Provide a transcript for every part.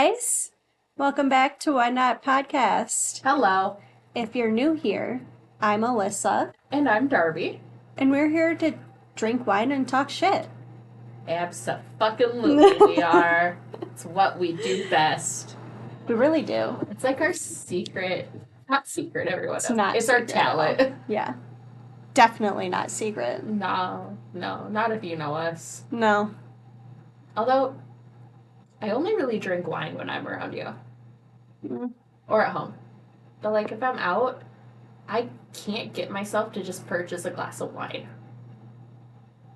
guys. Welcome back to Why Not Podcast. Hello, If you're new here, I'm Alyssa, and I'm Darby. and we're here to drink wine and talk shit. Abso-fucking-lutely we are. It's what we do best. We really do. It's like our secret, not secret, everyone knows. Not It's our secret at all. talent. Yeah. Definitely not secret. No, not if you know us. No. Although, I only really drink wine when I'm around you. Mm. Or at home. But like, if I'm out, I can't get myself to just purchase a glass of wine.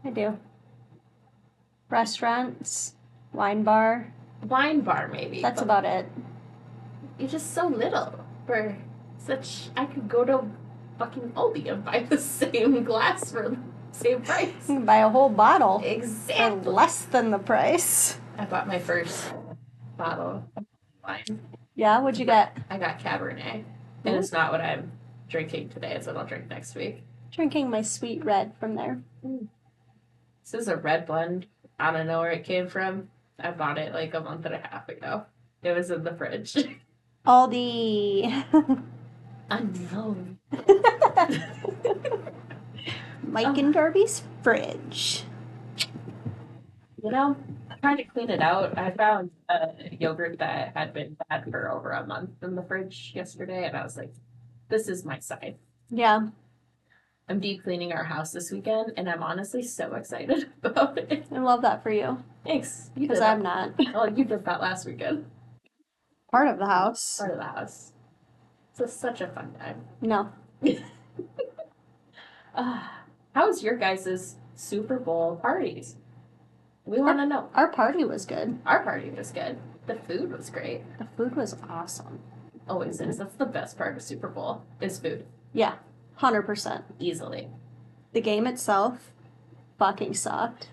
I do. Restaurants, wine bar. Wine bar, maybe. That's but about it. You're just so little for such. I could go to fucking Aldi and buy the same glass for the same price. You can buy a whole bottle for Exactly. less than the price. I bought my first bottle of wine. Yeah, what'd you get? I got Cabernet, and it's not what I'm drinking today. It's what I'll drink next week. Drinking my sweet red from there. This is a red blend. I don't know where it came from. I bought it like a month and a half ago. It was in the fridge. Aldi. Unknown. Mike and Darby's fridge. You know, trying to clean it out. I found a yogurt that had been bad for over a month in the fridge yesterday, and I was like, this is my sign. Yeah, I'm deep cleaning our house this weekend, and I'm honestly so excited about it. I love that for you. Thanks. You Because did I'm that. not Oh, you did that last weekend. part of the house. Part of the house. It's such a fun time. No. How was your guys' Super Bowl parties? We want to know. Our party was good. Our party was good. The food was great. The food was awesome. Always is. That's the best part of Super Bowl, is food. Yeah, 100%. Easily. The game itself fucking sucked.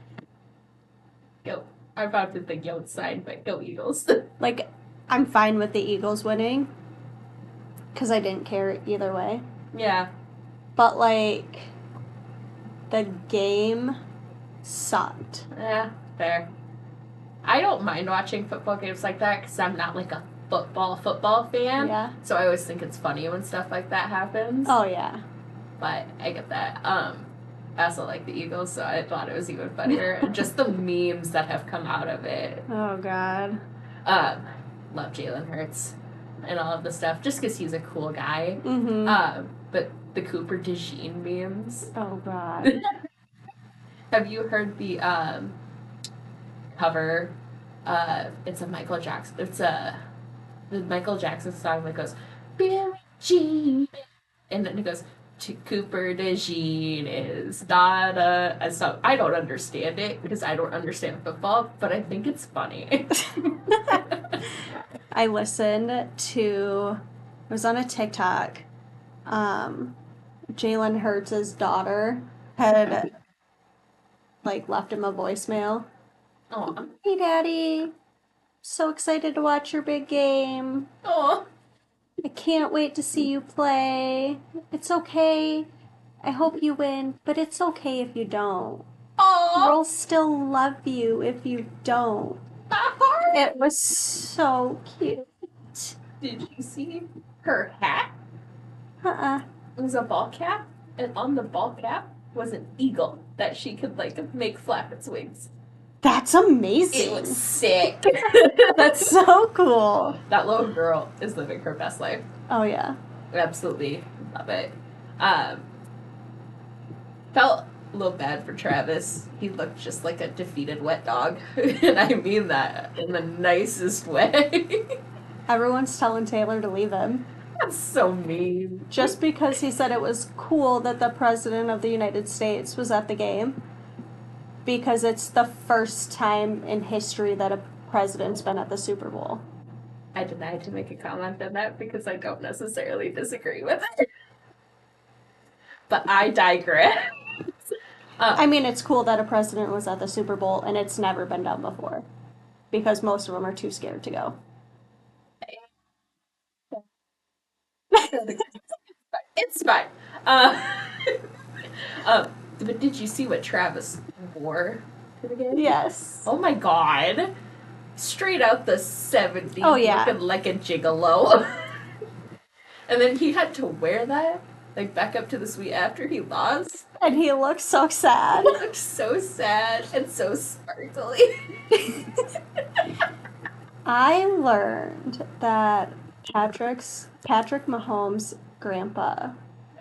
Go. I'm about to think yo side, but go Eagles. Like, I'm fine with the Eagles winning. Because I didn't care either way. Yeah. But, like, the game sucked. Yeah, fair. I don't mind watching football games like that because I'm not like a football fan. Yeah. So I always think it's funny when stuff like that happens. Oh, yeah. But I get that. I also like the Eagles, so I thought it was even funnier. And just the memes that have come out of it. Oh, God. Love Jalen Hurts and all of the stuff, just because he's a cool guy. Mm-hmm. But the Cooper DeJean memes. Oh, God. Have you heard the cover? It's a Michael Jackson. It's the Michael Jackson song that goes, Billie Jean, and then it goes, to Cooper DeJean is da da. And so I don't understand it because I don't understand football, but I think it's funny. I listened to, it was on a TikTok. Jalen Hurts' daughter had like left him a voicemail. Aw. Hey, Daddy, so excited to watch your big game. Aw. I can't wait to see you play. It's okay. I hope you win, but it's okay if you don't. Aw. We'll still love you if you don't. That hard. It was so cute. Did you see her hat? Uh-uh. It was a ball cap, and on the ball cap was an eagle that she could like make flap its wings. That's amazing. It was sick. That's so cool. That little girl is living her best life. Oh, yeah. Absolutely love it. Felt a little bad for Travis. He looked just like a defeated wet dog. And I mean that in the nicest way. Everyone's telling Taylor to leave him. That's so mean. Just because he said it was cool that the President of the United States was at the game. Because it's the first time in history that a president's been at the Super Bowl. I denied to make a comment on that because I don't necessarily disagree with it. But I digress. I mean, it's cool that a president was at the Super Bowl, and it's never been done before. Because most of them are too scared to go. It's fine. But did you see what Travis wore to the game? Yes. Oh my god. straight out the 70s, Oh, yeah. looking like a gigolo. And then he had to wear that, like, back up to the suite after he lost. And he looks so sad. He looked so sad and so sparkly. I learned that Patrick Mahomes' grandpa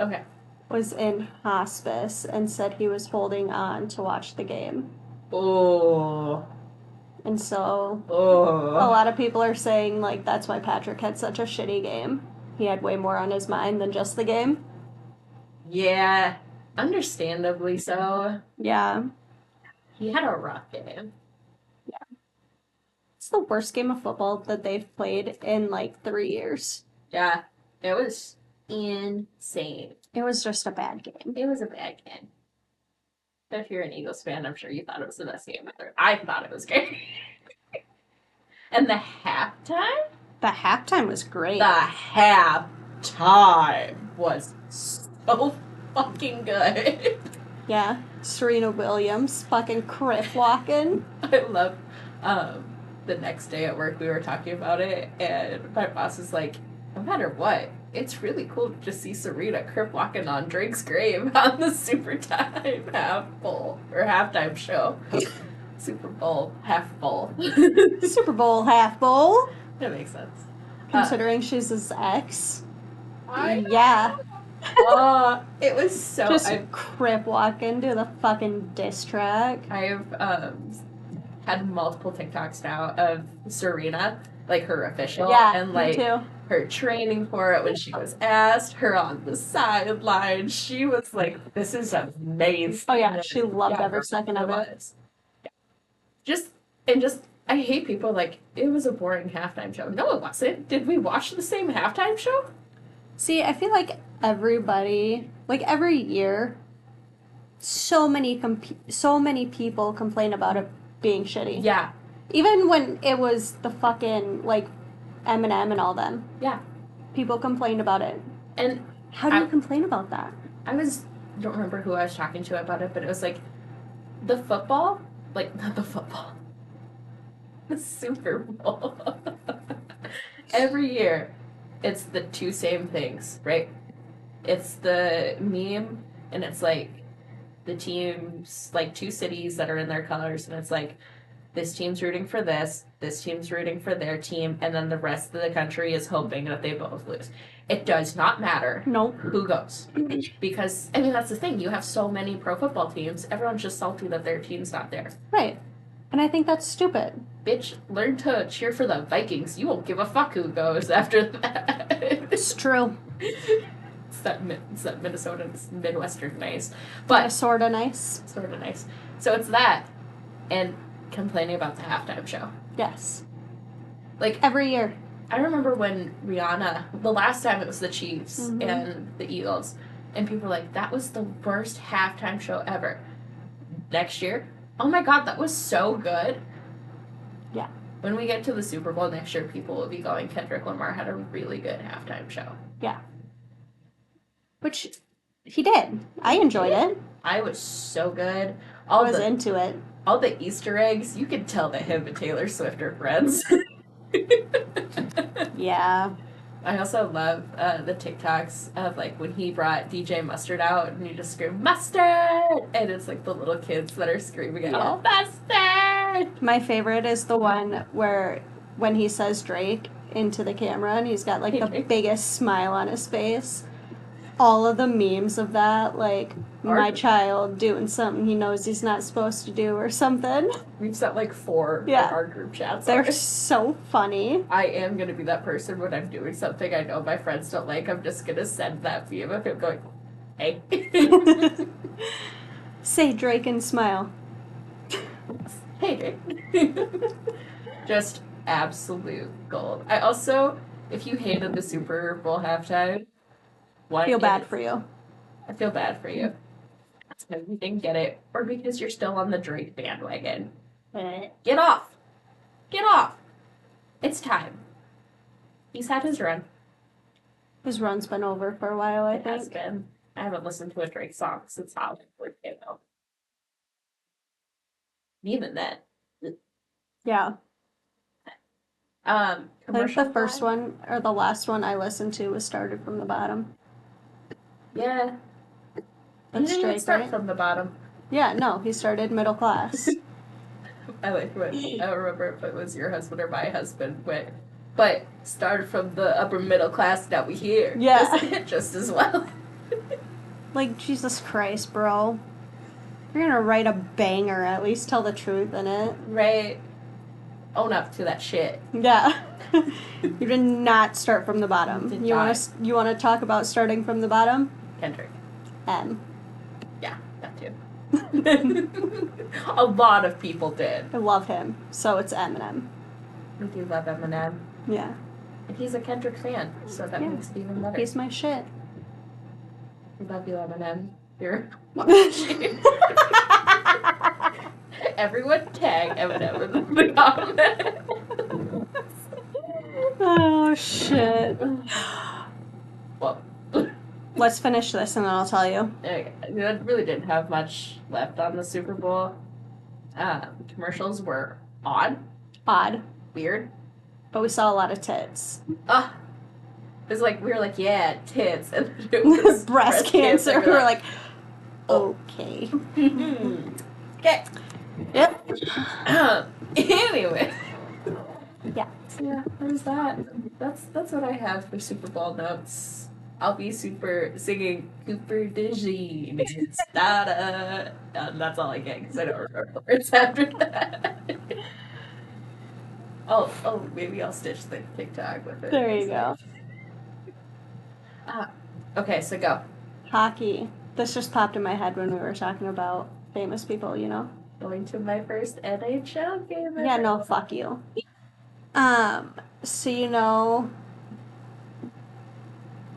Okay. was in hospice and said he was holding on to watch the game. Oh. And so a Oh. lot of people are saying, like, that's why Patrick had such a shitty game. He had way more on his mind than just the game. Yeah. Understandably so. Yeah. He had a rough game. It's the worst game of football that they've played in, like, 3 years. Yeah. It was insane. It was just a bad game. It was a bad game. If you're an Eagles fan, I'm sure you thought it was the best game ever. I thought it was great. And the halftime? The halftime was great. The halftime was so fucking good. Yeah. Serena Williams fucking crip walking. I love the next day at work we were talking about it, and my boss is like, no matter what, it's really cool to just see Serena crip walking on Drake's grave on the halftime show. Super Bowl, half bowl. Super Bowl, half bowl. That makes sense. Considering she's his ex. Yeah. It was so... Just crip walking to the fucking diss track. I've had multiple TikToks now of Serena, like her official, and like me too. her training for it when she was asked, her on the sideline. She was like, "This is amazing." Oh yeah, she loved every second of it. Yeah. I hate people like it was a boring halftime show. No, it wasn't. Did we watch the same halftime show? See, I feel like everybody, like every year, so many people complain about it being shitty. Yeah. Even when it was the fucking, like, Eminem and all them. Yeah. People complained about it. And how do you complain about that? I don't remember who I was talking to about it, but it was like the football, like not the football, the Super Bowl. Every year, it's the two same things, right? It's the meme, and it's like the teams, like two cities that are in their colors, and it's like this team's rooting for this team's rooting for their team, and then the rest of the country is hoping that they both lose. It does not matter who goes. Because, I mean, that's the thing. You have so many pro football teams. Everyone's just salty that their team's not there. Right. And I think that's stupid. Bitch, learn to cheer for the Vikings. You won't give a fuck who goes after that. It's true. It's that Minnesota Midwestern nice. But sorta nice. Sorta nice. So it's that. And complaining about the halftime show. Yes. Like, every year. I remember when Rihanna, the last time it was the Chiefs and the Eagles, and people were like, that was the worst halftime show ever. Next year, oh my god, that was so good. Yeah. When we get to the Super Bowl next year, people will be going, Kendrick Lamar had a really good halftime show. Yeah. Which he did. I enjoyed it. I was so good. I was into it. All the Easter eggs, you could tell that him and Taylor Swift are friends. Yeah. I also love the TikToks of like when he brought DJ Mustard out and he just screamed Mustard, and it's like the little kids that are screaming at all Mustard. My favorite is the one where when he says Drake into the camera and he's got like the biggest smile on his face. All of the memes of that, like my child doing something he knows he's not supposed to do or something. We've sent like 4 in our group chats. They're so funny. I am going to be that person when I'm doing something I know my friends don't like. I'm just going to send that meme of him going, hey. Say Drake and smile. Hey, Drake. Just absolute gold. I also, if you hated the Super Bowl halftime, I feel bad for you. I feel bad for you. That's because you didn't get it, or because you're still on the Drake bandwagon. Get off! Get off! It's time. He's had his run. His run's been over for a while, I think. It has been. I haven't listened to a Drake song since Hollywood came out. Even then. Yeah. I think Commercial the first line? one or the last one I listened to was Started from the Bottom. Yeah. He That's didn't even Drake, start right? from the bottom. Yeah, no, he started middle class. I like what I don't remember if it was your husband or my husband went, but started from the upper middle class, now we here. Yeah. Doesn't hit just as well. Like, Jesus Christ, bro. If you're gonna write a banger, at least tell the truth in it. Right. Own up to that shit. Yeah. You did not start from the bottom. Did You not. want to talk about starting from the bottom? Kendrick. M. Yeah, that too. A lot of people did. I love him, so it's Eminem. We do love Eminem. Yeah. And he's a Kendrick fan, so that makes it even better. He's my shit. We love you, Eminem. You're everyone tag Eminem in the comments. Oh, shit. Well, Let's finish this and then I'll tell you. I really didn't have much left on the Super Bowl. Commercials were odd, weird. But we saw a lot of tits. It was like, we were like, yeah, tits. And then it was breast cancer. We were like, okay. Okay. Yep. Anyway. Yeah. So yeah, there's that. That's what I have for Super Bowl notes. I'll be singing Cooper DeJean. It's da-da. That's all I get because I don't remember the words after that. Oh, maybe I'll stitch the TikTok with it. There you go. Okay, so go. Hockey. This just popped in my head when we were talking about famous people, you know? Going to my first NHL game. Yeah, no, fuck you. So you know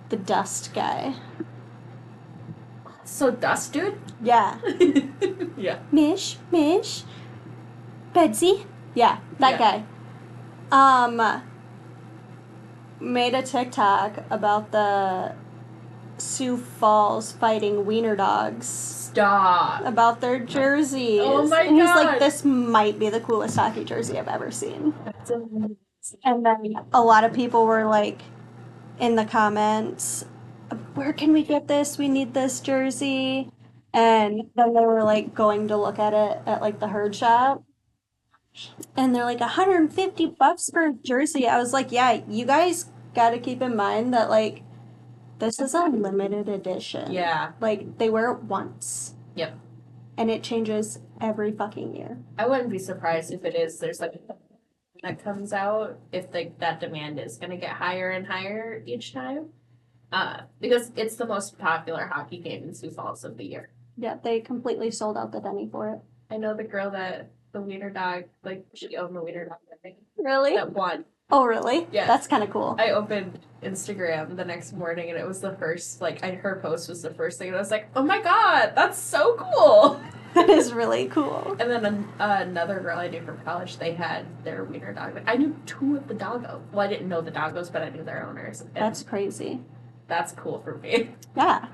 the Dust guy. So Dust Dude? Yeah. Yeah. Mish, Betsy. Yeah, that guy. Made a TikTok about the Sioux Falls fighting wiener dogs. Stop. About their jerseys. Oh my and he's God. like, this might be the coolest hockey jersey I've ever seen. That's amazing. And then a lot of people were like, in the comments, where can we get this? We need this jersey. And then they were like going to look at it at like the herd shop. And they're like $150 for a jersey. I was like, yeah, you guys got to keep in mind that like this is a limited edition. Yeah. Like they wear it once. Yep. And it changes every fucking year. I wouldn't be surprised if it is. There's like that comes out if like that demand is going to get higher and higher each time. Because it's the most popular hockey game in Sioux Falls of the year. Yeah, they completely sold out the Denny for it. I know the girl that the wiener dog, like she owned the wiener dog, I think. Really? That won. Oh, really? Yeah. That's kind of cool. I opened Instagram the next morning and it was the first, her post was the first thing and I was like, oh my God, that's so cool. That is really cool. And then another girl I knew from college, they had their wiener dog. I knew two of the doggos. Well, I didn't know the doggos, but I knew their owners. And That's crazy. that's cool for me. Yeah.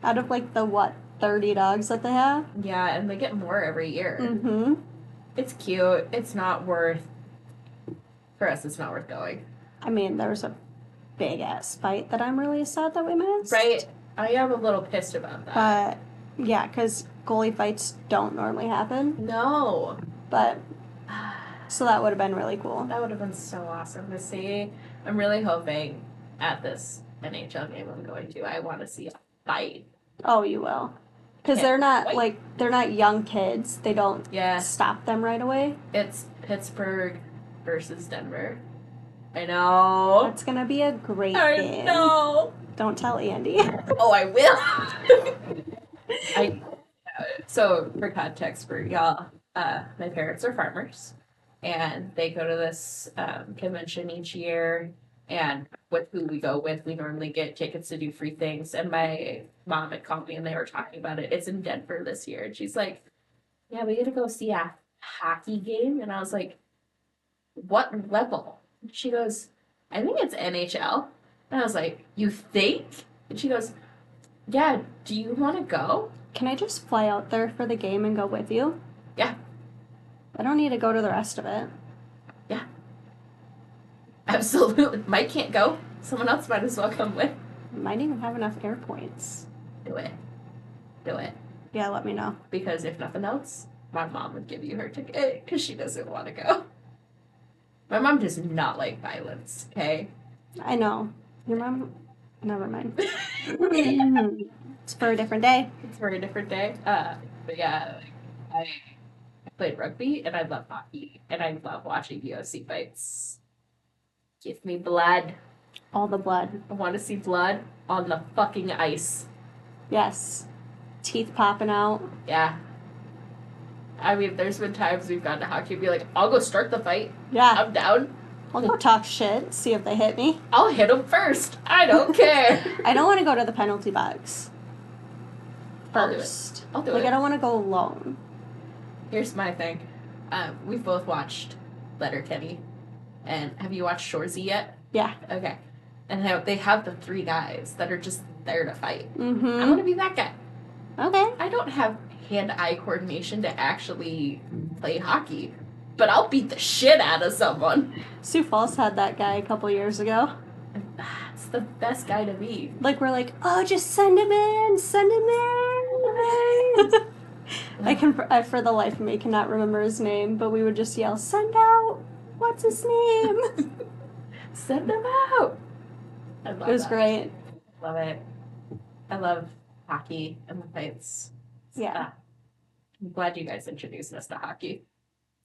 Out of like the 30 dogs that they have? Yeah, and they get more every year. Mm-hmm. It's cute. It's not worth, for us, it's not worth going. I mean, there was a big ass fight that I'm really sad that we missed. Right? I am a little pissed about that. But yeah, because goalie fights don't normally happen. No. But so that would have been really cool. That would have been so awesome to see. I'm really hoping at this NHL game I'm going to, I want to see a fight. Oh, you will. Because Can't they're not wait. they're not young kids. They don't Yeah. stop them right away. It's Pittsburgh versus Denver. I know. It's gonna be a great I game. know. Don't tell Andy. Oh, I will. So for context for y'all, my parents are farmers, and they go to this convention each year. And with who we go with, we normally get tickets to do free things. And my mom had called me and they were talking about it. It's in Denver this year. And she's like, yeah, we gotta go see a hockey game. And I was like, what level? She goes, I think it's NHL. And I was like, you think? And she goes, yeah, do you want to go? Can I just fly out there for the game and go with you? Yeah. I don't need to go to the rest of it. Yeah. Absolutely. Mike can't go. Someone else might as well come with. Might even have enough air points. Do it. Do it. Yeah, let me know. Because if nothing else, my mom would give you her ticket because she doesn't want to go. My mom does not like violence, okay? I know. Your mom... Never mind. It's for a different day. It's for a different day. But yeah, I played rugby and I love hockey and I love watching UFC fights. Give me blood. All the blood. I want to see blood on the fucking ice. Yes. Teeth popping out. Yeah. I mean, there's been times we've gone to hockey and be like, I'll go start the fight. Yeah. I'm down. I'll go talk shit, see if they hit me. I'll hit them first. I don't care. I don't want to go to the penalty box first. I'll do it. I don't want to go alone. Here's my thing. We've both watched Letterkenny. And have you watched Shoresy yet? Yeah. Okay. And they have the 3 guys that are just there to fight. Mm-hmm. I want to be that guy. Okay. I don't have hand-eye coordination to actually play hockey, but I'll beat the shit out of someone. Sioux Falls had that guy a couple years ago. It's the best guy to be. Like, we're like, oh, just send him in, send him in. I for the life of me, cannot remember his name, but we would just yell, send out, what's his name? Send him out. I love It was that. great. Love it. I love hockey and the fights. Yeah. I'm glad you guys introduced us to hockey.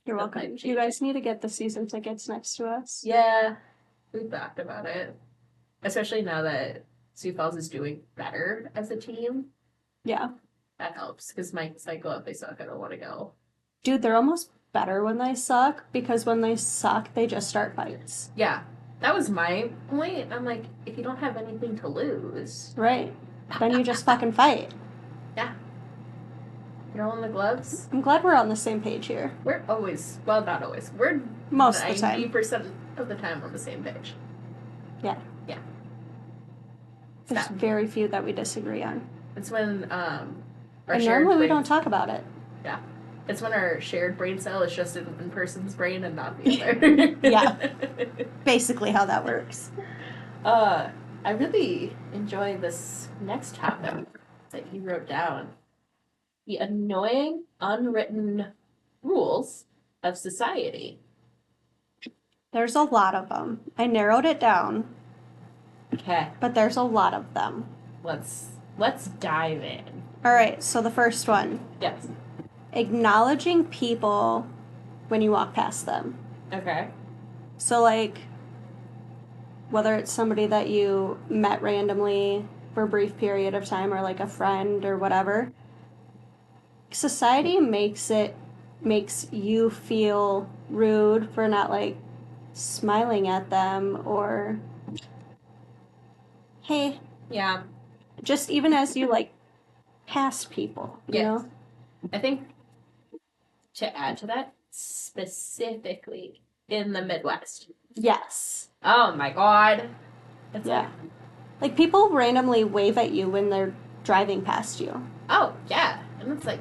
You're The welcome. pipe You guys need to get the season tickets next to us. Yeah, we've talked about it. Especially now that Sioux Falls is doing better as a team. Yeah. That helps, because Mike's like, oh, if they suck, I don't want to go. Dude, they're almost better when they suck, because when they suck, they just start fights. Yeah, that was my point. I'm like, if you don't have anything to lose. Right. Then you just fucking fight. Yeah. Throw in the gloves. I'm glad we're on the same page here. We're always, well, not always. We're Most of the time. 90% of the time on the same page. Yeah. Yeah. There's Stop. very few that we disagree on. It's when our And shared normally we brain- don't talk about it. Yeah. It's when our shared brain cell is just in one person's brain and not the other. Yeah. Basically how that works. I really enjoy this next topic that you wrote down. The annoying, unwritten rules of society. There's a lot of them. I narrowed it down, Okay, but there's a lot of them. let's dive in. All right, so the first one, Yes. acknowledging people when you walk past them. Okay. So, like, whether it's somebody that you met randomly for a brief period of time or like a friend or whatever, society makes you feel rude for not like smiling at them or, hey, Yeah. just even as you like pass people, you Yes. know? I think to add to that, specifically in the Midwest. Yes. Oh my god. It's Yeah. Like people randomly wave at you when they're driving past you. oh yeah. And it's like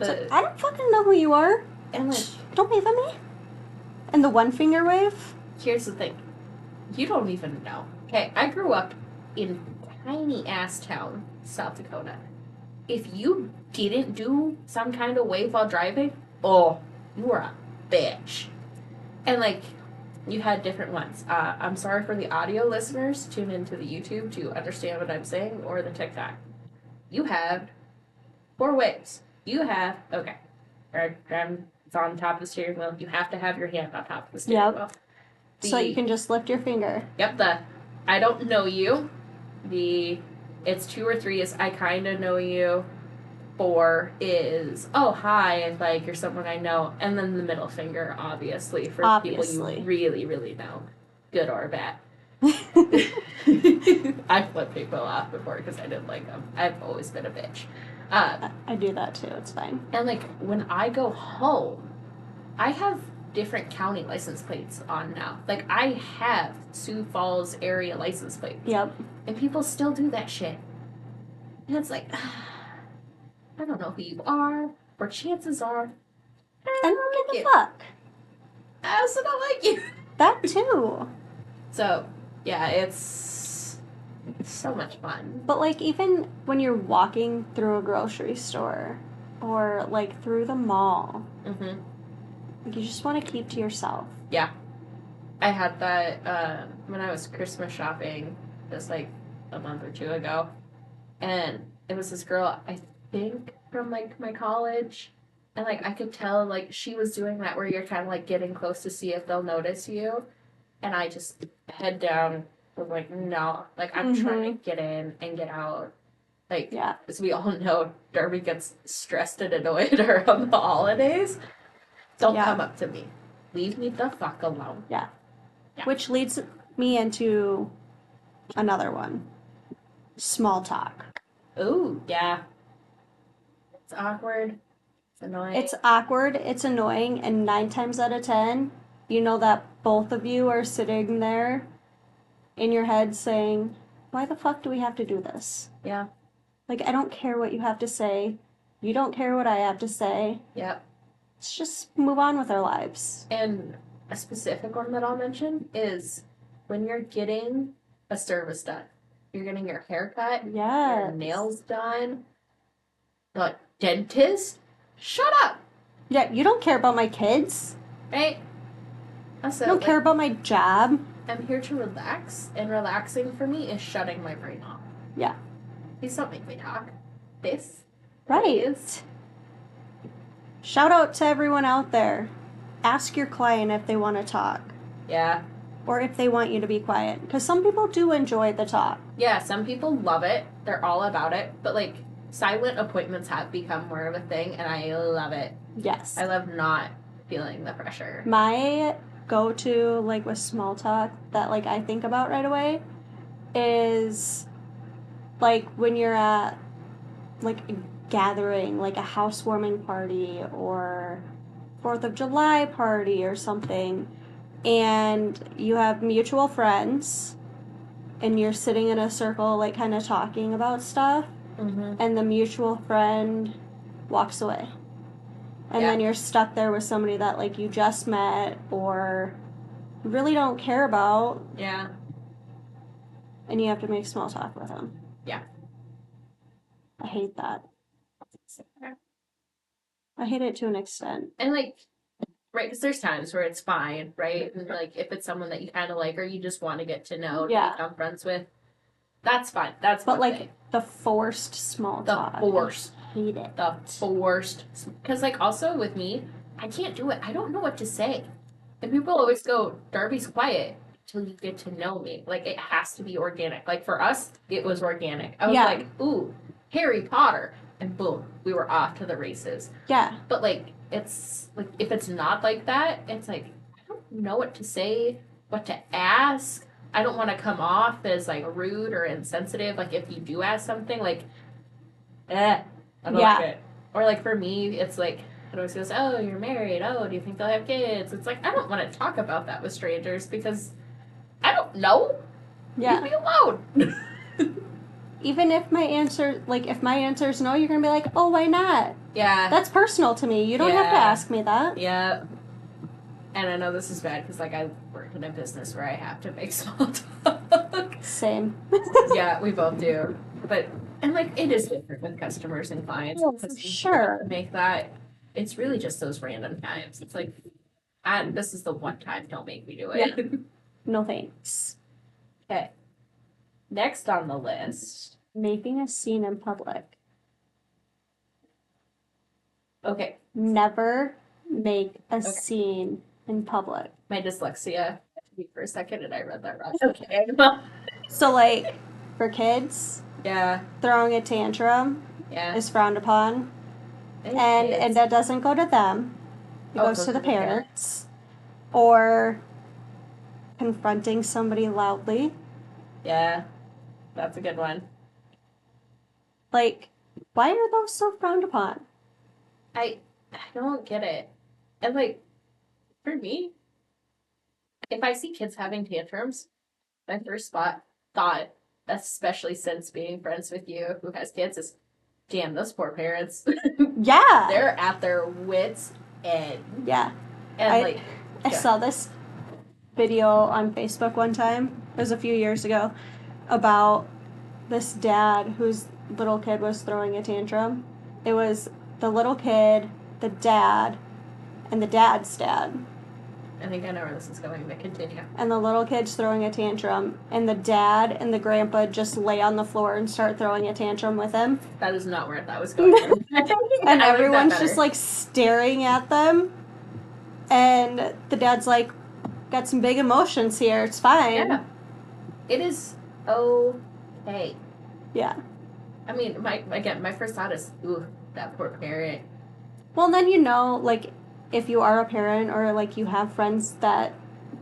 It's like, I don't fucking know who you are. and like Don't wave at me. And the one finger wave? here's the thing. You don't even know. Okay, I grew up in tiny ass town, South Dakota. If you didn't do some kind of wave while driving, oh, you were a bitch. And like, you had different ones. I'm sorry for the audio listeners. Tune into the YouTube to understand what I'm saying, or the TikTok. You have 4 waves. You have, okay, it's on top of the steering wheel. You have to have your hand on top of the steering Yep. wheel. So you can just lift your finger. Yep, the I don't know you. The it's 2 or 3 is I kind of know you. 4 is oh hi and like you're someone I know, and then the middle finger obviously for people Obviously. you really really know, good or bad. I flipped people off before because I didn't like them. I've always been a bitch. I do that too. It's fine. And like when I go home, I have different county license plates on now. Like I have Sioux Falls area license plates. Yep. And people still do that shit. And it's like, I don't know who you are, or chances are, I don't give like a you. fuck. I also don't like you. That too. So, yeah, it's so much fun. But, like, even when you're walking through a grocery store or, like, through the mall, Mm-hmm. like, you just want to keep to yourself. Yeah. I had that when I was Christmas shopping just, like, a month or two ago. And it was this girl, I think, from, like, my college. And, like, I could tell, like, she was doing that where you're kind of, like, getting close to see if they'll notice you. And I just, head down, was like, no. Like, I'm trying to get in and get out. Like, Yeah. as we all know, Darby gets stressed and annoyed around the holidays. Don't come up to me. Leave me the fuck alone. Yeah. Which leads me into another one. Small talk. Ooh, yeah. It's awkward. It's annoying. It's awkward, it's annoying, and 9 times out of 10, you know that both of you are sitting there in your head saying, why the fuck do we have to do this? Yeah. Like, I don't care what you have to say. You don't care what I have to say. Yep. Let's just move on with our lives. And a specific one that I'll mention is when you're getting a service done. You're getting your hair cut, your nails done, the dentist. Shut up! Yeah, you don't care about my kids. Right? Also, You don't care about my job. I'm here to relax, and relaxing for me is shutting my brain off. Yeah. Please don't make me talk. This. Right. Is. Shout out to everyone out there. Ask your client if they want to talk. Yeah. Or if they want you to be quiet. Because some people do enjoy the talk. Yeah, some people love it. They're all about it. But, like, silent appointments have become more of a thing, and I love it. Yes. I love not feeling the pressure. My go-to, like, with small talk that, like, I think about right away is, like, when you're at, like, a gathering, like a housewarming party or 4th of July party or something, and you have mutual friends, and you're sitting in a circle, like, kind of talking about stuff, and the mutual friend walks away. And then you're stuck there with somebody that, like, you just met or really don't care about. Yeah. And you have to make small talk with them. Yeah. I hate that. I hate it to an extent. And, like, right, because there's times where it's fine, right? And, like, if it's someone that you kind of like or you just want to get to know, to become friends with, that's fine. That's But, like, thing. the forced small talk. The forced. I hate it. The forced. Because, like, also with me, I can't do it. I don't know what to say. And people always go, Darby's quiet until you get to know me. Like, it has to be organic. Like, for us, it was organic. I was like, ooh, Harry Potter. And boom, we were off to the races. Yeah. But, like, it's, like, if it's not like that, it's like, I don't know what to say, what to ask. I don't want to come off as, like, rude or insensitive. Like, if you do ask something, like, I don't like it. Or, like, for me, it's like, it always goes, oh, you're married. Oh, do you think they'll have kids? It's like, I don't want to talk about that with strangers because I don't know. Yeah. Leave me alone. Even if my answer, like, if my answer is no, you're going to be like, oh, why not? Yeah. That's personal to me. You don't have to ask me that. Yeah. And I know this is bad because, like, I work in a business where I have to make small talk. Same. Yeah, we both do. But, and, like, it is different with customers and clients. Oh, for sure. Make that, it's really just those random times. It's like, this is the one time, don't make me do it. Yeah. No thanks. Okay. Next on the list. Making a scene in public. Okay. Never make a scene in public. My dyslexia for a second and I read that wrong. Okay. So, like, for kids, throwing a tantrum is frowned upon. And that doesn't go to them. It goes to the parents. Or confronting somebody loudly. Yeah. That's a good one. Like, why are those so frowned upon? I don't get it. And, like, for me, if I see kids having tantrums, my first thought, especially since being friends with you who has kids, is, damn, those poor parents. Yeah. They're at their wits' end. Yeah. And, I saw this video on Facebook one time. It was a few years ago about this dad whose little kid was throwing a tantrum. It was the little kid, the dad, and the dad's dad. I think I know where this is going, but continue. And the little kid's throwing a tantrum, and the dad and the grandpa just lay on the floor and start throwing a tantrum with him. That is not where that was going. And everyone's just like staring at them. And the dad's like, got some big emotions here, it's fine. Yeah. It is okay. Yeah. I mean, my first thought is, ooh, that poor parent. Well, then like, if you are a parent or, like, you have friends that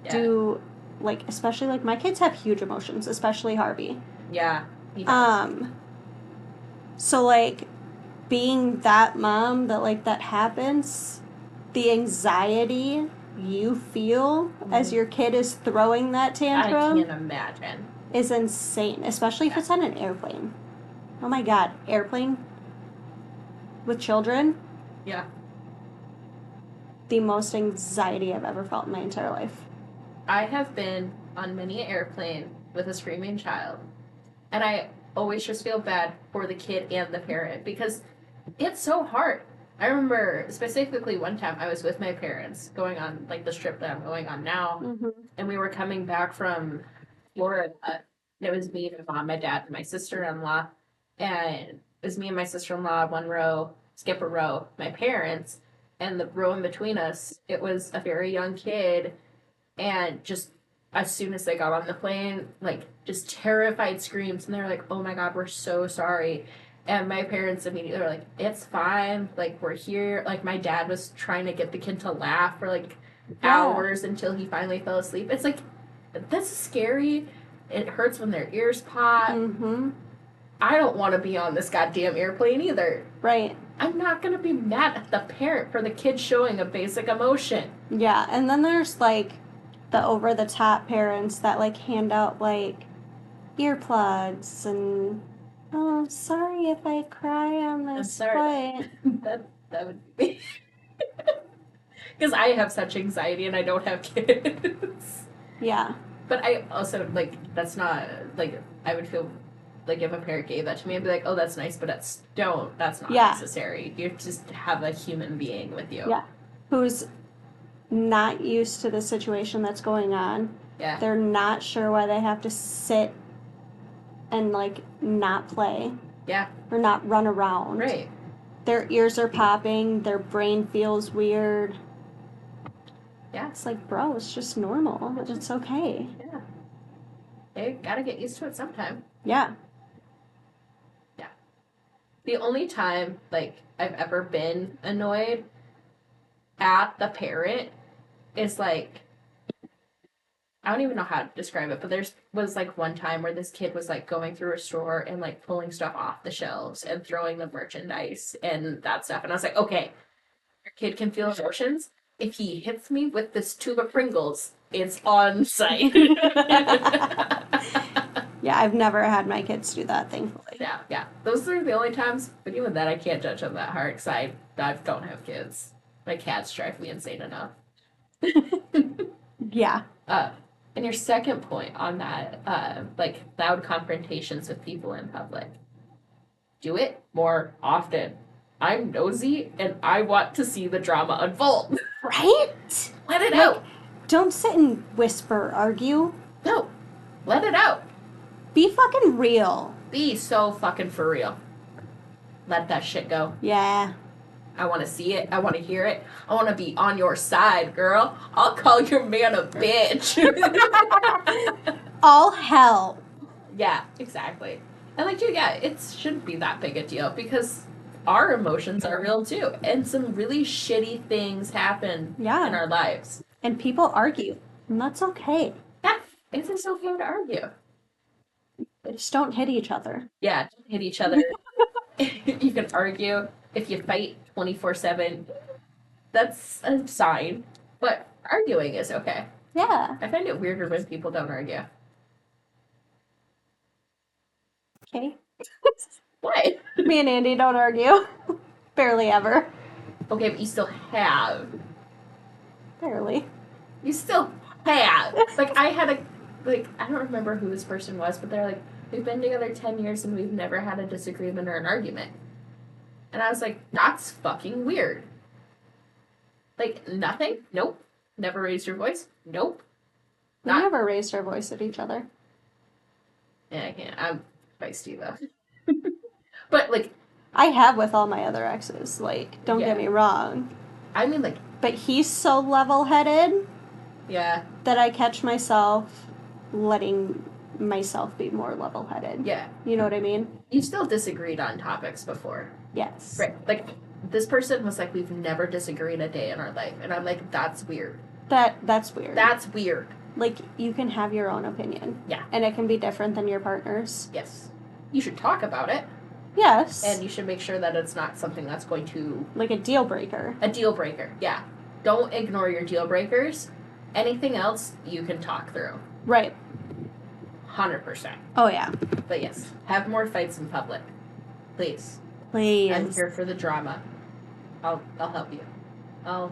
do, like, especially, like, my kids have huge emotions, especially Harvey. Yeah, he does. So, like, being that mom that, like, that happens, the anxiety you feel as your kid is throwing that tantrum. I can't imagine. Is insane, especially if it's on an airplane. Oh my god, airplane with children? Yeah. The most anxiety I've ever felt in my entire life. I have been on many an airplane with a screaming child, and I always just feel bad for the kid and the parent because it's so hard. I remember specifically one time I was with my parents going on like this trip that I'm going on now, and we were coming back from Florida. It was me, my mom, my dad, and my sister-in-law, and it was me and my sister-in-law, one row, skip a row, my parents. And the row in between us, it was a very young kid, and just as soon as they got on the plane, like, just terrified screams, and they were like, oh my god, we're so sorry. And my parents immediately were like, it's fine, like, we're here. Like, my dad was trying to get the kid to laugh for, like, hours until he finally fell asleep. It's like, that's scary. It hurts when their ears pop. I don't want to be on this goddamn airplane either. Right. I'm not going to be mad at the parent for the kid showing a basic emotion. Yeah, and then there's, like, the over-the-top parents that, like, hand out, like, earplugs and, oh, sorry if I cry on this flight. that would be... Because I have such anxiety and I don't have kids. Yeah. But I also, like, that's not, like, I would feel... Like, if a parent gave that to me, I'd be like, oh, that's nice, but that's not necessary. You just have a human being with you. Yeah. Who's not used to the situation that's going on. Yeah. They're not sure why they have to sit and, like, not play. Yeah. Or not run around. Right. Their ears are popping. Their brain feels weird. Yeah. It's like, bro, it's just normal. It's okay. Yeah. They gotta get used to it sometime. Yeah. The only time, like, I've ever been annoyed at the parent is, like, I don't even know how to describe it, but was, like, one time where this kid was, like, going through a store and, like, pulling stuff off the shelves and throwing the merchandise and that stuff. And I was like, okay, your kid can feel emotions. If he hits me with this tube of Pringles, it's on site. Yeah, I've never had my kids do that, thankfully. Yeah. Those are the only times, but even then, I can't judge them that hard because I don't have kids. My cats drive me insane enough. Yeah. And your second point on that, like, loud confrontations with people in public. Do it more often. I'm nosy, and I want to see the drama unfold. Right? Let it out. Don't sit and whisper, argue. No. Let it out. Be fucking real. Be so fucking for real. Let that shit go. Yeah. I want to see it. I want to hear it. I want to be on your side, girl. I'll call your man a bitch. All hell. Yeah, exactly. And, like, dude, yeah, it shouldn't be that big a deal because our emotions are real too. And some really shitty things happen in our lives. And people argue. And that's okay. Yeah, it's okay to argue. Just don't hit each other. Yeah, don't hit each other. You can argue. If you fight 24/7, that's a sign. But arguing is okay. Yeah. I find it weirder when people don't argue. Okay. What? Me and Andy don't argue. Barely ever. Okay, but you still have. Barely. You still Yeah. Like, I don't remember who this person was, but they're like, we've been together 10 years and we've never had a disagreement or an argument. And I was like, that's fucking weird. Like, nothing? Nope. Never raised your voice? Nope. We never raised our voice at each other. Yeah, I can't. I'm feisty, though. But, like... I have with all my other exes. Like, don't get me wrong. I mean, like... But he's so level-headed... Yeah. That I catch myself letting myself be more level-headed. Yeah. You know what I mean? You still disagreed on topics before. Yes. Right. Like, this person was like, we've never disagreed a day in our life. And I'm like, that's weird. That's weird. That's weird. Like, you can have your own opinion. Yeah. And it can be different than your partner's. Yes. You should talk about it. Yes. And you should make sure that it's not something that's going to... Like a deal breaker. A deal breaker, yeah. Don't ignore your deal breakers. Anything else, you can talk through. Right. 100%. Oh, yeah. But yes, have more fights in public. Please. Please. I'm here for the drama. I'll help you. I'll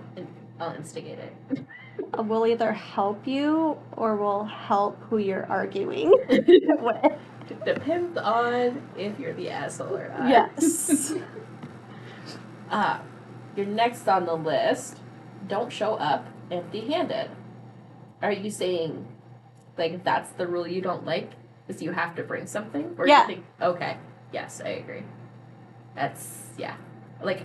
instigate it. We'll either help you or we'll help who you're arguing with. Depends on if you're the asshole or not. Yes. You're next on the list. Don't show up empty-handed. Are you saying, like, that's the rule you don't like? Is you have to bring something? Or yeah. You think, okay. Yes, I agree. That's, yeah. Like,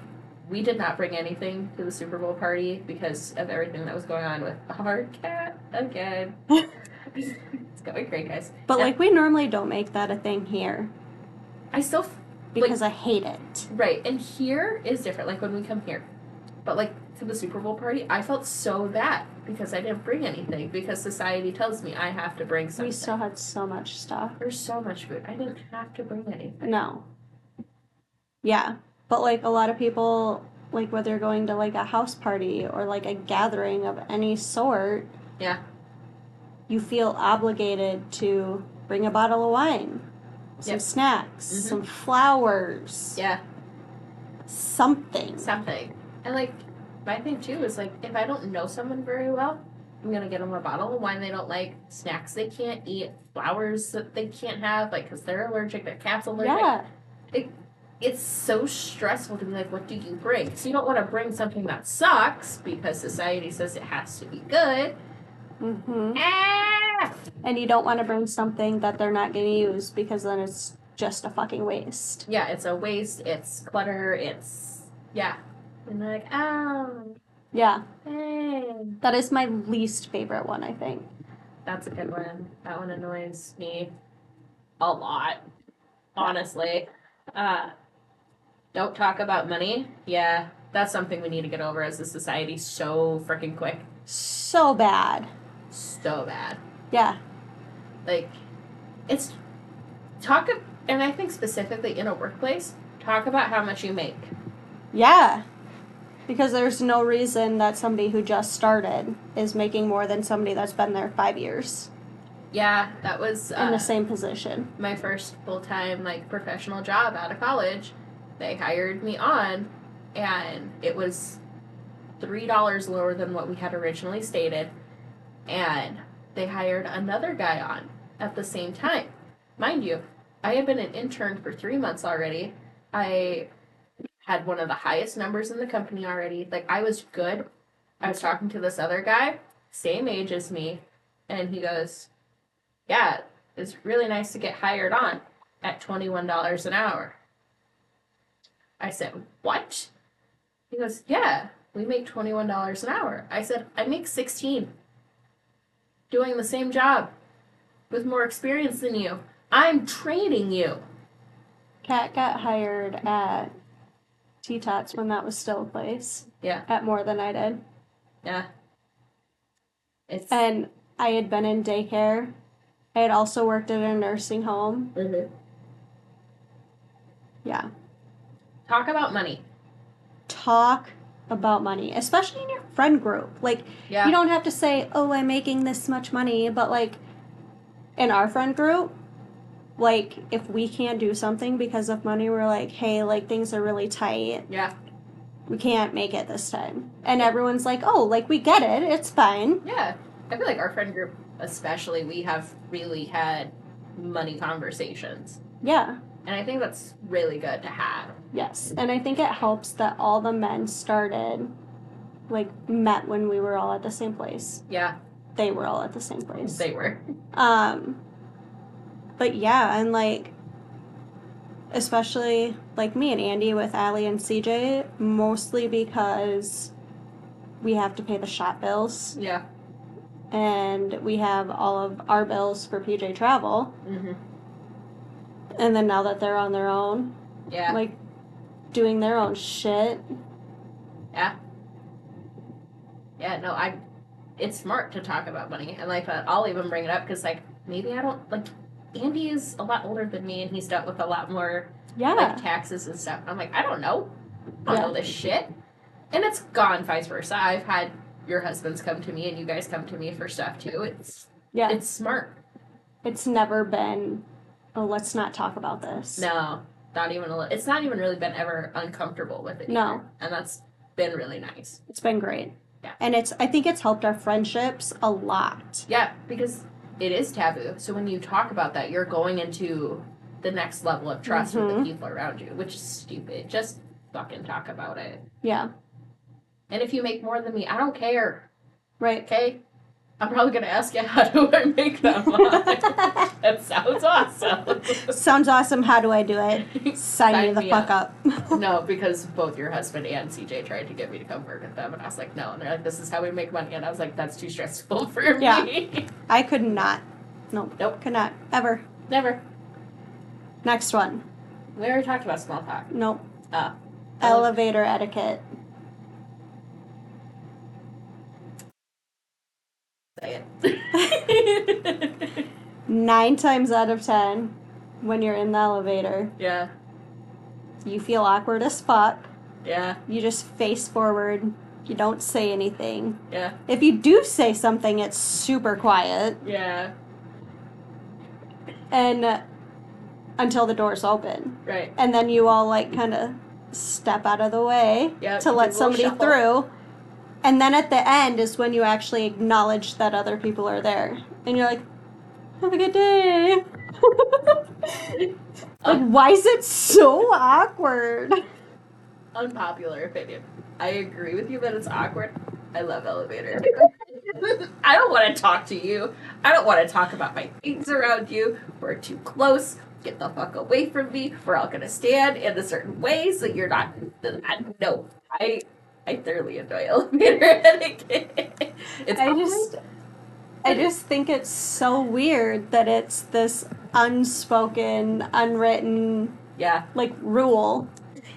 we did not bring anything to the Super Bowl party because of everything that was going on with our cat again. It's going great, guys. But, like, we normally don't make that a thing here. I still... Because I hate it. Right, and here is different, like, when we come here. But, like, to the Super Bowl party, I felt so bad because I didn't bring anything because society tells me I have to bring something. We still had so much stuff. There's so much food. I didn't have to bring anything. No. Yeah. But, like, a lot of people, like, whether you're going to, like, a house party or, like, a gathering of any sort... Yeah. You feel obligated to bring a bottle of wine, some snacks, some flowers. Yeah. Something. And, like, my thing, too, is, like, if I don't know someone very well, I'm going to get them a bottle of wine they don't like, snacks they can't eat, flowers that they can't have, like, because they're allergic, their cat's allergic. Yeah. It's so stressful to be like, what do you bring? So you don't want to bring something that sucks because society says it has to be good. Mm-hmm. Ah! And you don't want to bring something that they're not going to use because then it's just a fucking waste. Yeah, it's a waste, it's clutter, it's... Yeah. And they're like, oh. Yeah. Hey. That is my least favorite one, I think. That's a good one. That one annoys me a lot, honestly. Don't talk about money. Yeah, that's something we need to get over as a society so freaking quick. So bad. So bad. Yeah. Like, it's... And I think specifically in a workplace, talk about how much you make. Yeah. Because there's no reason that somebody who just started is making more than somebody that's been there 5 years. Yeah, that was... in the same position. My first full-time, like, professional job out of college. They hired me on, and it was $3 lower than what we had originally stated. And they hired another guy on at the same time. Mind you, I had been an intern for 3 months already. I had one of the highest numbers in the company already. Like, I was good. I was talking to this other guy, same age as me, and he goes, yeah, it's really nice to get hired on at $21 an hour. I said, what? He goes, yeah, we make $21 an hour. I said, I make 16. Doing the same job with more experience than you. I'm training you. Kat got hired at T-Tots when that was still a place. Yeah. At more than I did. Yeah. And I had been in daycare. I had also worked at a nursing home. Mm-hmm. Yeah. Talk about money. Talk about money, especially in your friend group. Like, you don't have to say, oh, I'm making this much money, but, like, in our friend group, like, if we can't do something because of money, we're like, hey, like, things are really tight. Yeah. We can't make it this time. And everyone's like, oh, like, we get it. It's fine. Yeah. I feel like our friend group, especially, we have really had money conversations. Yeah. And I think that's really good to have. Yes. And I think it helps that all the men started, like, met when we were all at the same place. Yeah. They were all at the same place. They were. But yeah, and, like, especially, like, me and Andy with Allie and CJ, mostly because we have to pay the shop bills. Yeah. And we have all of our bills for PJ Travel. Mm-hmm. And then now that they're on their own, yeah, like, doing their own shit. Yeah. Yeah, no, it's smart to talk about money. And, like, I'll even bring it up because, like, maybe I don't, like, Andy is a lot older than me and he's dealt with a lot more, like, taxes and stuff. I'm like, I don't know. I don't know this shit. And it's gone vice versa. I've had your husbands come to me and you guys come to me for stuff, too. It's smart. It's never been, oh, let's not talk about this. No, not even it's not even really been ever uncomfortable with it either. And that's been really nice. It's been great. Yeah. And I think it's helped our friendships a lot. Yeah, because it is taboo. So when you talk about that, you're going into the next level of trust with the people around you, which is stupid. Just fucking talk about it. Yeah. And if you make more than me, I don't care. Right. Okay? I'm probably going to ask you, how do I make that much? That sounds awesome. Sounds awesome. How do I do it? Sign me the fuck up. No, because both your husband and CJ tried to get me to come work with them, and I was like, no. And they're like, this is how we make money. And I was like, that's too stressful for me. I could not. Nope. Could not. Ever. Never. Next one. We already talked about small talk. Nope. Elevator etiquette. Say it. 9 times out of 10, when you're in the elevator, you feel awkward as fuck. Yeah. You just face forward. You don't say anything. Yeah. If you do say something, it's super quiet. Yeah. And until the doors open. Right. And then you all, like, kind of step out of the way to let somebody through. And then at the end is when you actually acknowledge that other people are there. And you're like, have a good day. Like, why is it so awkward? Unpopular opinion. I agree with you that it's awkward. I love elevators. I don't want to talk to you. I don't want to talk about my things around you. We're too close. Get the fuck away from me. We're all going to stand in a certain way so you're not... No. I thoroughly enjoy elevator etiquette. I just think it's so weird that it's this unspoken, unwritten, like, rule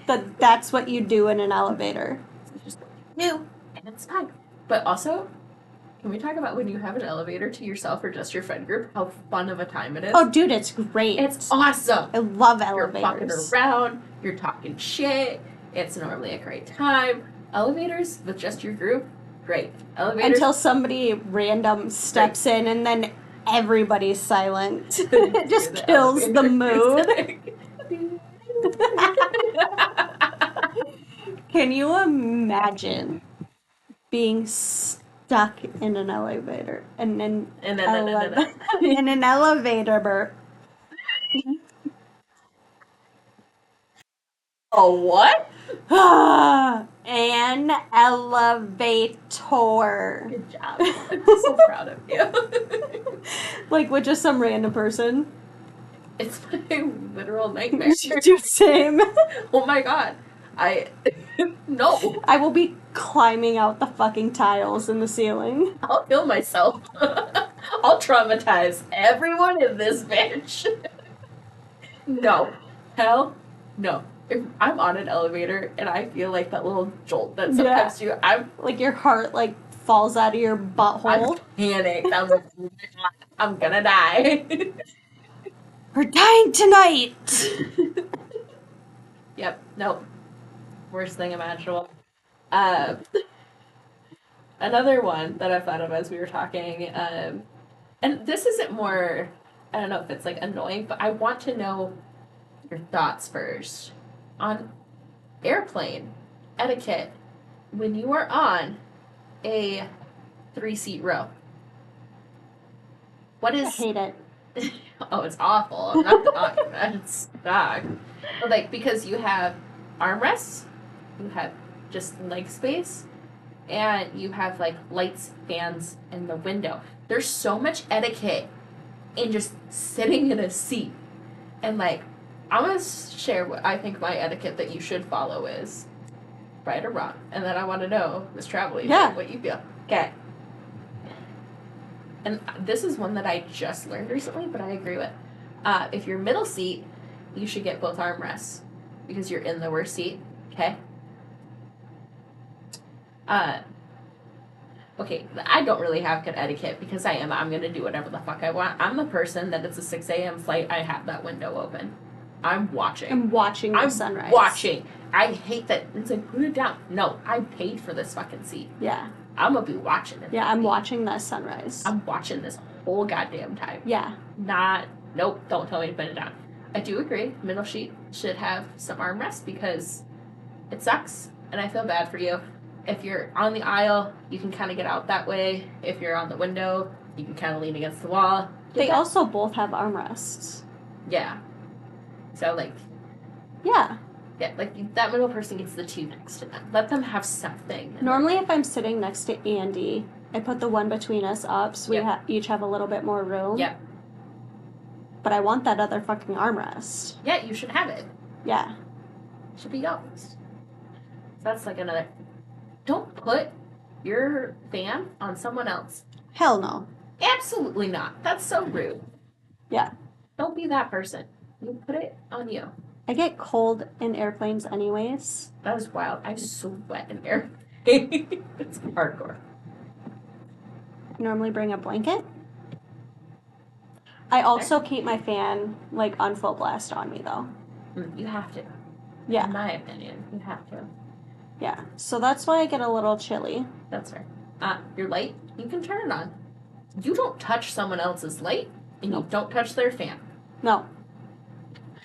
that that's what you do in an elevator. It's just new, and it's fine. But also, can we talk about when you have an elevator to yourself or just your friend group, how fun of a time it is? Oh, dude, it's great. It's awesome. I love elevators. You're fucking around, you're talking shit, it's normally a great time. Elevators with just your group, great. Elevators until somebody random steps in and then everybody's silent. It just kills the mood. Can you imagine being stuck in an elevator in an elevator? Oh, what? An elevator. Good job. I'm so proud of you. Like, with just some random person. It's my literal nightmare. Do same. Oh my god. No. I will be climbing out the fucking tiles in the ceiling. I'll kill myself. I'll traumatize everyone in this bitch. No. Hell no. If I'm on an elevator and I feel like that little jolt that sometimes I'm like your heart like falls out of your butthole. I'm panicked. I'm like, oh my god, I'm gonna die. We're dying tonight. Yep. Nope. Worst thing imaginable. Another one that I thought of as we were talking, and this isn't more, I don't know if it's like annoying, but I want to know your thoughts first on airplane etiquette when you are on a 3-seat row. What I is... hate it. Oh, it's awful. I'm not denying that. It's dog. But, like, because you have armrests, you have just leg space, and you have, like, lights, fans, in the window. There's so much etiquette in just sitting in a seat. And, like, I'm going to share what I think my etiquette that you should follow is. Right or wrong. And then I want to know, Miss Travel Agent, Yeah. what you feel. Okay. And this is one that I just learned recently, but I agree with. If you're middle seat, you should get both armrests because you're in the worst seat. Okay. Okay, I don't really have good etiquette because I'm gonna do whatever the fuck I want. I'm the person that it's a 6 a.m. flight. I have that window open. I'm watching. I'm watching the sunrise. Watching. I hate that. It's like, put it down. No, I paid for this fucking seat. Yeah. I'm gonna be watching it. Yeah, I'm watching that sunrise. I'm watching this whole goddamn time. Yeah. Nope, don't tell me to put it down. I do agree, middle seat should have some armrests because it sucks and I feel bad for you. If you're on the aisle, you can kind of get out that way. If you're on the window, you can kind of lean against the wall. They also both have armrests. Yeah. So, like... Yeah. Yeah, like, that middle person gets the two next to them. Let them have something. Normally, if I'm sitting next to Andy, I put the one between us up so we each have a little bit more room. Yep. But I want that other fucking armrest. Yeah, you should have it. Yeah. Should be yours. So that's like another... Don't put your fan on someone else. Hell no. Absolutely not. That's so rude. Yeah. Don't be that person. You put it on you. I get cold in airplanes anyways. That is wild. I sweat in airplanes. It's hardcore. Normally bring a blanket. I also keep my fan, like, on full blast on me, though. You have to. Yeah. In my opinion, you have to. Yeah. So that's why I get a little chilly. That's fair. Your light, you can turn it on. You don't touch someone else's light, and you don't touch their fan. No.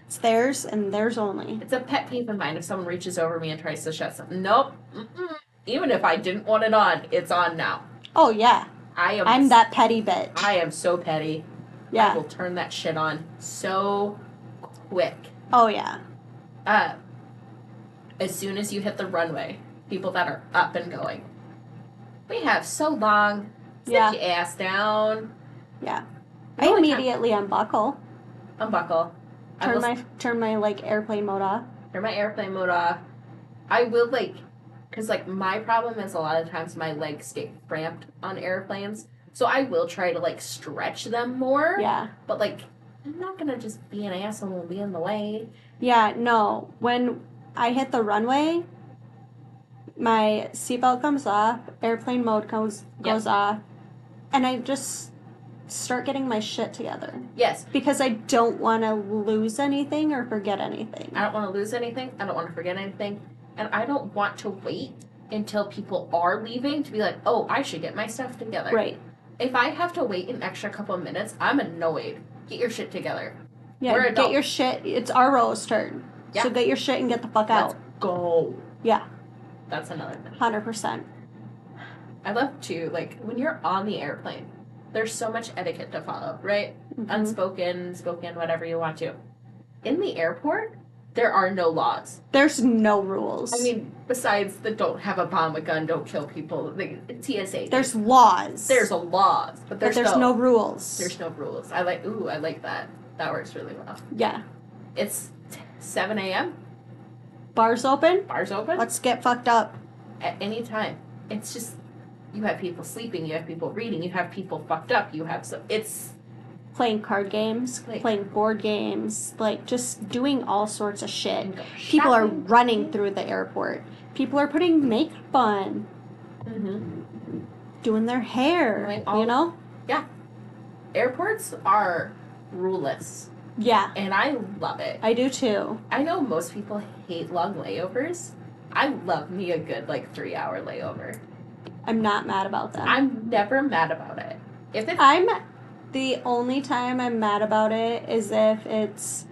It's theirs and theirs only. It's a pet peeve of mine if someone reaches over me and tries to shut something. Nope. Mm-mm. Even if I didn't want it on, it's on now. Oh, yeah. I'm that petty bitch. I am so petty. Yeah. I will turn that shit on so quick. Oh, yeah. As soon as you hit the runway, people that are up and going. We have so long. Sit your ass down. Yeah. I immediately unbuckle. Unbuckle. Turn my like airplane mode off. Turn my airplane mode off. I will because my problem is a lot of times my legs get cramped on airplanes. So I will try to stretch them more. Yeah. But I'm not gonna just be an asshole and be in the way. Yeah, no. When I hit the runway, my seatbelt comes off, airplane mode goes off, and I just start getting my shit together. Yes. Because I don't want to lose anything or forget anything. I don't want to lose anything. I don't want to forget anything. And I don't want to wait until people are leaving to be like, oh, I should get my stuff together. Right. If I have to wait an extra couple of minutes, I'm annoyed. Get your shit together. Yeah, get your shit. It's our row's turn. Yeah. So get your shit and get the fuck out. Let's go. Yeah. That's another thing. 100%. I love to, when you're on the airplane, there's so much etiquette to follow, right? Mm-hmm. Unspoken, spoken, whatever you want to. In the airport, there are no laws. There's no rules. I mean, besides the don't have a bomb, a gun, don't kill people, the TSA. There's laws. There's laws, but there's no rules. There's no rules. I like that. That works really well. Yeah. It's 7 a.m. Bars open. Let's get fucked up. At any time. It's just, you have people sleeping, you have people reading, you have people fucked up, it's... Playing card games, playing board games, just doing all sorts of shit. People are running through the airport. People are putting makeup on. Mm-hmm. Doing their hair, you know? Yeah. Airports are ruleless. Yeah. And I love it. I do too. I know most people hate long layovers. I love me a good 3-hour layover. I'm not mad about that. I'm never mad about it. The only time I'm mad about it is if it's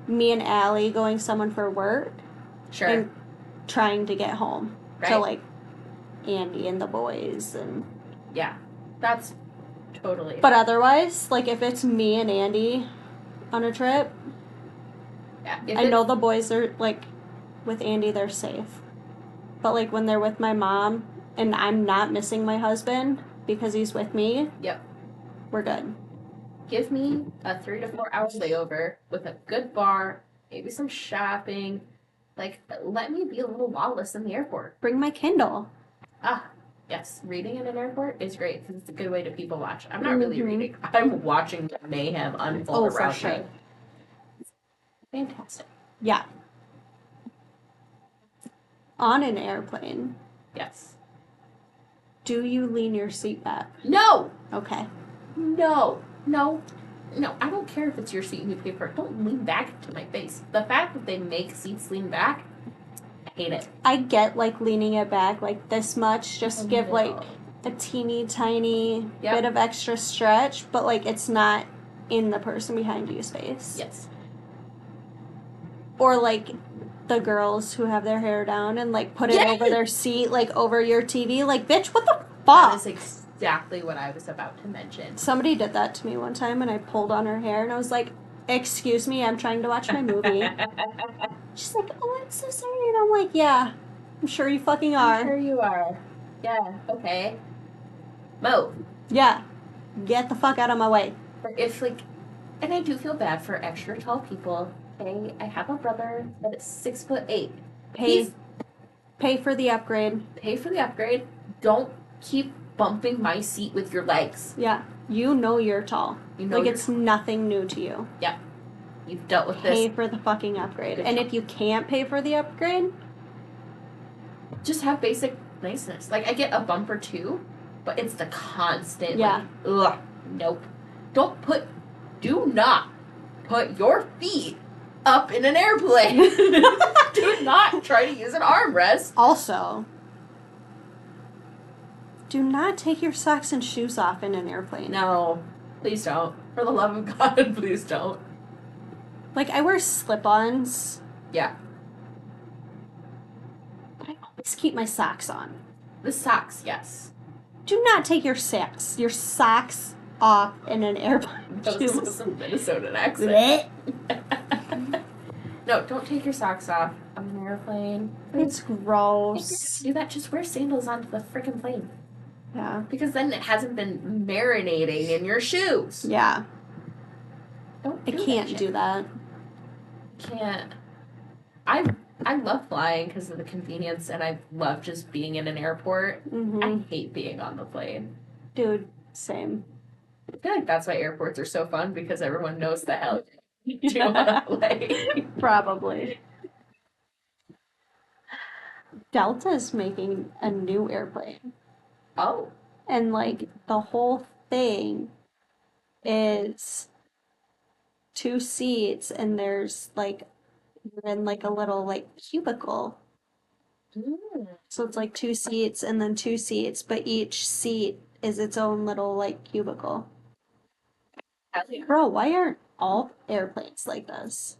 me and Allie going someone for work. Sure. And trying to get home. Right. To Andy and the boys and yeah. That's Totally. But otherwise, like, if it's me and Andy on a trip, yeah, I know the boys are, like, with Andy, they're safe. But, like, when they're with my mom and I'm not missing my husband because he's with me, yep, we're good. Give me a 3 to 4 hour layover with a good bar, maybe some shopping. Like, let me be a little lawless in the airport. Bring my Kindle. Ah, yes, reading in an airport is great because it's a good way to people watch. I'm not really reading. I'm watching the mayhem unfold around for sure. me. Fantastic. Yeah. On an airplane, Yes. do you lean your seat back? No! Okay. No. I don't care if it's your seat and you pay for it. Don't lean back to my face. The fact that they make seats lean back, I hate it. I get, like, leaning it back, like, this much, just to give, like, a teeny tiny bit of extra stretch, but, like, it's not in the person behind you's face. Yes. Or, like, the girls who have their hair down and, like, put it over their seat, like, over your TV. Like, bitch, what the fuck? That is exactly what I was about to mention. Somebody did that to me one time, and I pulled on her hair, and I was like, excuse me, I'm trying to watch my movie. She's like, oh, I'm so sorry. And I'm like, yeah, I'm sure you fucking are. I'm sure you are. Yeah, okay. Move. Yeah. Get the fuck out of my way. Or if, like, and I do feel bad for extra tall people. Okay, I have a brother that is 6'8". Pay for the upgrade. Pay for the upgrade. Don't keep bumping my seat with your legs. Yeah. You know you're tall. You know like, it's nothing new to you. Yeah. You've dealt with this. Pay for the fucking upgrade. And if you can't pay for the upgrade, just have basic niceness. Like, I get a bump or two, but it's the constant. Yeah. Like, ugh. Nope. Do not put your feet up in an airplane. Do not try to use an armrest. Also, do not take your socks and shoes off in an airplane. No. Please don't. For the love of God, please don't. Like, I wear slip-ons. Yeah. But I always keep my socks on. The socks, yes. Do not take your socks off in an airplane. That was some Minnesotan accent. No, don't take your socks off on an airplane. It's gross. Do that. Just wear sandals onto the freaking plane. Yeah. Because then it hasn't been marinating in your shoes. Yeah. Don't I can't do that. Can't. I love flying because of the convenience, and I love just being in an airport. Mm-hmm. I hate being on the plane. Dude, same. I feel like that's why airports are so fun, because everyone knows the hell you do on a plane. Probably. Delta's making a new airplane. Oh. And, like, the whole thing is 2 seats, and there's, like, you're in, like, a little, like, cubicle. So it's, like, 2 seats and then 2 seats, but each seat is its own little, like, cubicle. Bro, why aren't all airplanes like this?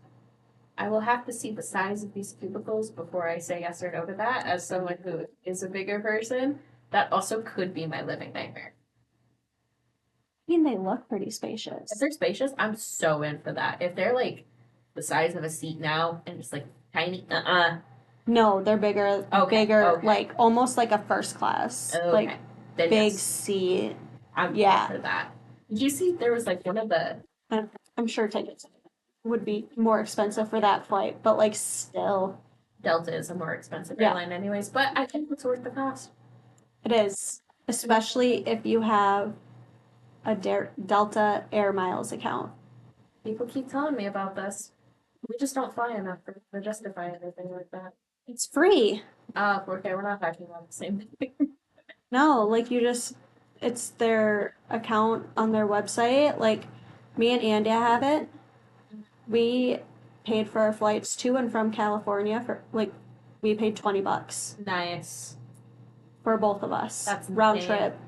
I will have to see the size of these cubicles before I say yes or no to that. As someone who is a bigger person, that also could be my living nightmare. I mean, they look pretty spacious. If they're spacious, I'm so in for that. If they're like the size of a seat now and just like tiny, No, they're bigger. Okay. Like almost like a first class. Okay. Like then big yes, seat. I'm Yeah. in for that. Did you see there was like one of the I'm sure tickets would be more expensive for that flight, but like still, Delta is a more expensive Yeah. airline anyways, but I think it's worth the cost. it is. Especially if you have a Delta Air Miles account. People keep telling me about this. We just don't fly enough to justify anything like that. It's free. Okay, we're not talking about the same thing. No, like it's their account on their website. Like me and Andy have it. We paid for our flights to and from California we paid $20 Nice. for both of us. That's round insane. trip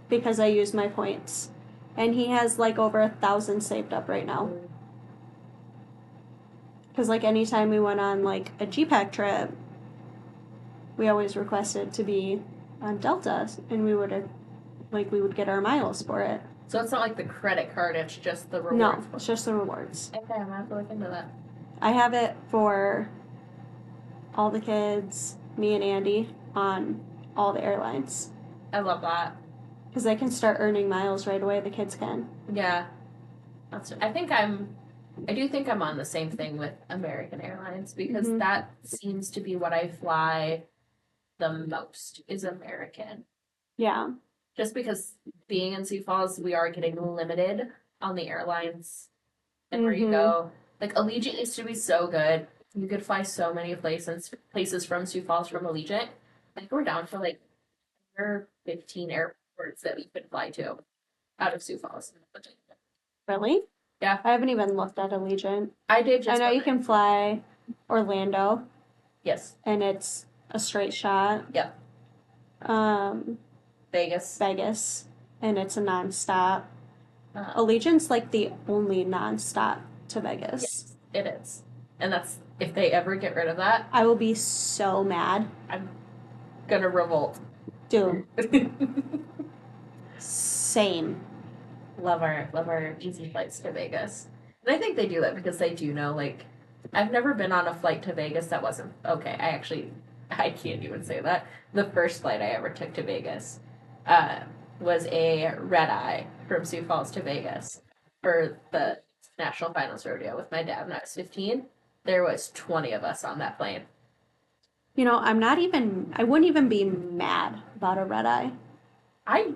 because I used my points. And he has like over 1,000 saved up right now. Because like anytime we went on like a GPAC trip, we always requested to be on Delta, and we would get our miles for it. So it's not like the credit card, it's just the rewards. No, it's just the rewards. Okay, I'm gonna have to look into that. I have it for all the kids, me and Andy, on all the airlines. I love that. Because they can start earning miles right away, the kids can. Yeah. I do think I'm on the same thing with American Airlines because that seems to be what I fly the most is American. Yeah. Just because being in Sioux Falls, we are getting limited on the airlines and where you go. Like Allegiant used to be so good. You could fly so many places from Sioux Falls from Allegiant. I think we're down to like 15 airports that we could fly to out of Sioux Falls. Really? Yeah. I haven't even looked at Allegiant. I did just. I know you can fly Orlando. Yes. And it's a straight shot. Yep. Vegas. And it's a nonstop. Allegiant's like the only nonstop to Vegas. Yes, it is. And that's, if they ever get rid of that, I will be so mad. I'm gonna revolt. Dude. Same. Love our easy flights to Vegas. And I think they do that because they do know, like, I've never been on a flight to Vegas that wasn't, okay, I can't even say that. The first flight I ever took to Vegas was a red eye from Sioux Falls to Vegas for the National Finals Rodeo with my dad when I was 15. There was 20 of us on that plane. You know, I wouldn't even be mad about a red eye. I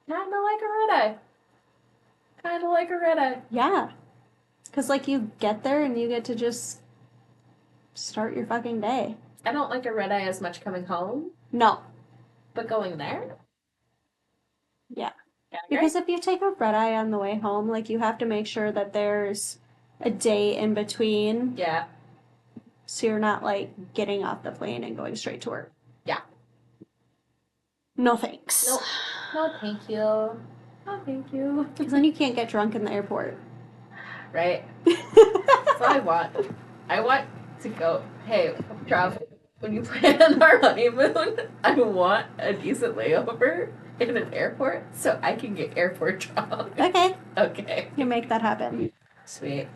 kind of like a red eye. Kind of like a red eye. Yeah. Because, like, you get there and you get to just start your fucking day. I don't like a red eye as much coming home. No. But going there? Yeah. Because if you take a red eye on the way home, like, you have to make sure that there's a day in between. Yeah. So you're not, like, getting off the plane and going straight to work. Yeah. No thanks. Nope. No, thank you. No, thank you. Because then you can't get drunk in the airport. Right? That's what I want. I want to go, hey, Trav, when you plan our honeymoon, I want a decent layover in an airport so I can get airport drunk. Okay. Okay. You make that happen. Sweet.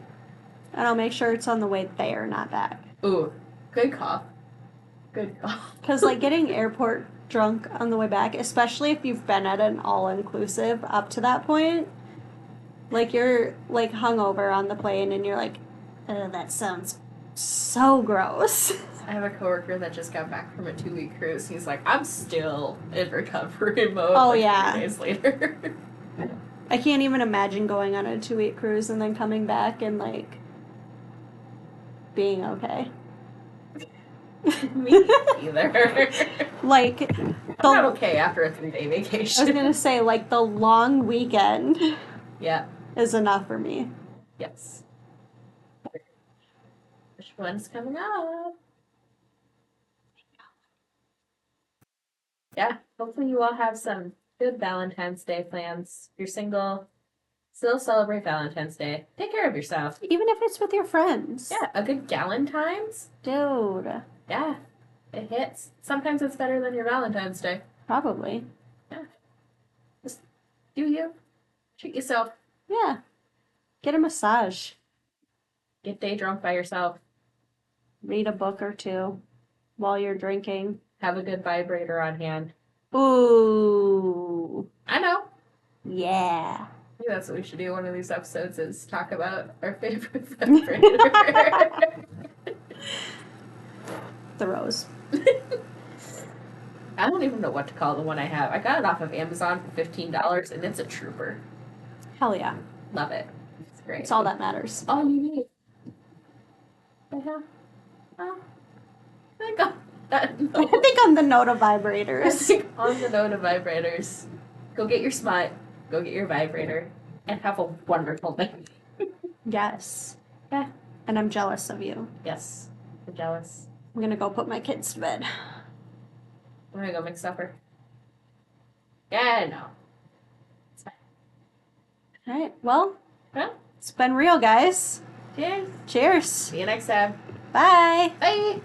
And I'll make sure it's on the way there, not back. Ooh, good call. Good call. Because, like, getting airport drunk on the way back, especially if you've been at an all-inclusive up to that point, like, you're, like, hungover on the plane and you're like, oh, that sounds so gross. I have a coworker that just got back from a 2-week cruise. He's like, I'm still in recovery mode. Oh, like yeah. 3 days later. I can't even imagine going on a 2-week cruise and then coming back and, like, being okay. Me either. Like, I'm not okay after a 3-day vacation. I was gonna say, like, the long weekend Yeah. is enough for me. Yes. Which one's coming up? Yeah. Hopefully you all have some good Valentine's Day plans. If you're single, still celebrate Valentine's Day. Take care of yourself. Even if it's with your friends. Yeah, a good Galentine's. Dude. Yeah, it hits. Sometimes it's better than your Valentine's Day. Probably. Yeah. Just do you. Treat yourself. Yeah. Get a massage. Get day drunk by yourself. Read a book or two while you're drinking. Have a good vibrator on hand. Ooh. I know. Yeah. Maybe that's what we should do one of these episodes is talk about our favorite vibrator. The rose. I don't even know what to call the one I have. I got it off of Amazon for $15 and it's a trooper. Hell yeah. Love it. It's great. It's all that matters. All you need. Yeah. Oh. I think on that note. I think on the note of I vibrators. think on the note of vibrators, go get your smut, go get your vibrator, and have a wonderful night. Yes. Yeah. And I'm jealous of you. Yes. I'm jealous. I'm gonna go put my kids to bed. I'm gonna go make supper. Yeah, no. It's fine. Alright, well, Well, it's been real, guys. cheers. Cheers. See you next time. Bye. Bye.